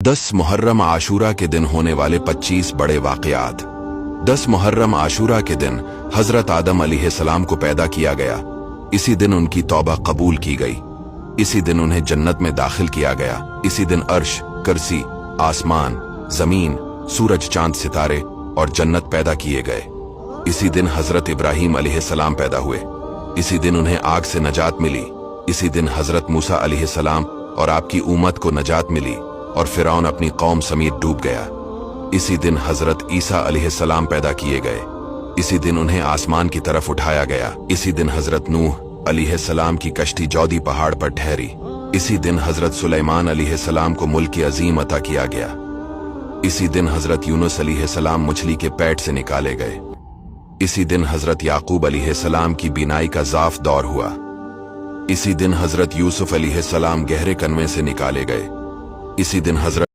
10 मुहर्रम आशूरा के दिन होने वाले 25 बड़े वाक़यात। 10 मुहर्रम आशूरा के दिन हजरत आदम अलैहिस्सलाम को पैदा किया गया। इसी दिन उनकी तौबा कबूल की गई। इसी दिन उन्हें जन्नत में दाखिल किया गया। इसी दिन अर्श, कुर्सी, आसमान, जमीन, सूरज, चांद, सितारे और जन्नत पैदा किए गए। इसी दिन हजरत इब्राहीम अलैहिस्सलाम पैदा हुए। इसी दिन उन्हें आग से नजात मिली। इसी दिन हजरत मूसा अलैहिस्सलाम और आपकी उम्मत को नजात मिली और फिरौन अपनी कौम समेत डूब गया। इसी दिन हजरत ईसा अलैहिस्सलाम पैदा किए गए। इसी दिन उन्हें आसमान की तरफ उठाया गया। इसी दिन हजरत नूह अलैहिस्सलाम की कश्ती जौदी पहाड़ पर ठहरी। इसी दिन हजरत सुलेमान अलैहिस्सलाम को मुल्क अजीम अता किया गया। इसी दिन हजरत यूनुस अलैहिस्सलाम मछली के पेट से निकाले गए। इसी दिन हजरत याकूब अलैहिस्सलाम की बीनाई का ज़ाफ दौर हुआ। इसी दिन हजरत यूसुफ अलैहिस्सलाम गहरे कन्वे से निकाले गए। इसी दिन हजरत